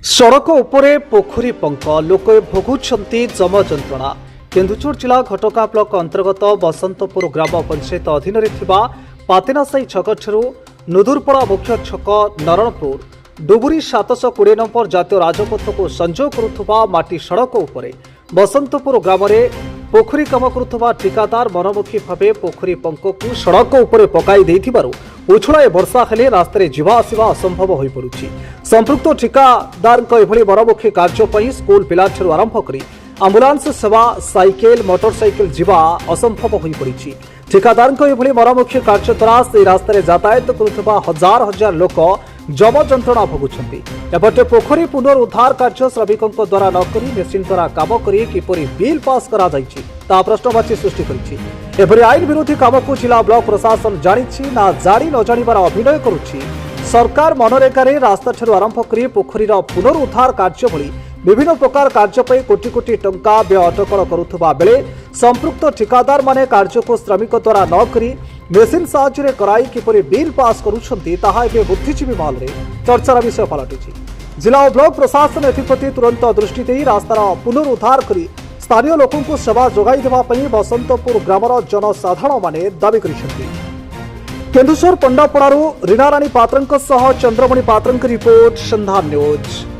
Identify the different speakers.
Speaker 1: सड़क उपरे पोखरी पंक लोके भोगुंट जम जंत्रणा। केन्दुझर जिला घटका ब्लक अंतर्गत बसंतपुर ग्राम पंचायत अधीन पातेनासाई छक नुदुरपड़ा मुख्य छक नरणपुर डुबुरी 720 नंबर जातीय राजपथ को संजोग करुवा माटी सड़क उपरे बसंतपुर ग्राम पोखरी काम करुवा ठिकादार मनमुखी भाव पोखरी पंक को सड़क उपरे पकाई देथिबारु उछुड़ाए वर्षा हेले रास्तार जीवा आसिबा असंभव हो पड़ुछि। संपृक्त ठिकादार मनमुखी कार्य स्कूल पिला आरंभ कर आंबुलांस सेवा साइकेल मोटरसाइकेल जीवा असंभव हो पड़ी। ठिकादार मनमुखी कार्य द्वारा से रास्तार यातायात करुवा हजार हजार लोक जम जंत्रणा भोगुंट। एपटे पोखरी पुनरुद्धार कार्य श्रमिकों द्वारा नक मेसीन द्वारा काम कर किपरि बिल पास करा प्रश्नवाची सृष्टि कर आईन विरोधी काम को जिला ब्लॉक प्रशासन जानी ना जानी न जानिबार अभिनय करुछि। सरकार मनरेगा रास्ता ठारू आरंभ कर पोखरी पुनरुद्धार कार्य भली विभिन्न प्रकार कार्य पर कोटी कोटी टंका व्यय अटकल करुवा बेले संपृक्त ठिकादार माने कार्य को श्रमिक द्वारा न करी मेसीन साहाय्य कराई किपरि बिल पास करुछंती ताहा एबे बुद्धिजीवी महल में चर्चार विषय पलटिछि। जिला और ब्लॉक प्रशासन एथिप्रति तुरंत दृष्टि देई रास्तार पुनरुद्धार करी स्थानीय लोकों को सेवा जोगाई देबा पई बसंतपुर ग्रामर जनसाधारण माने दाबी करिसेंती। केन्दुझर पंडापड़ारू रीनाराणी पात्रंक सह चंद्रमणि पात्रंक रिपोर्ट संधान न्यूज।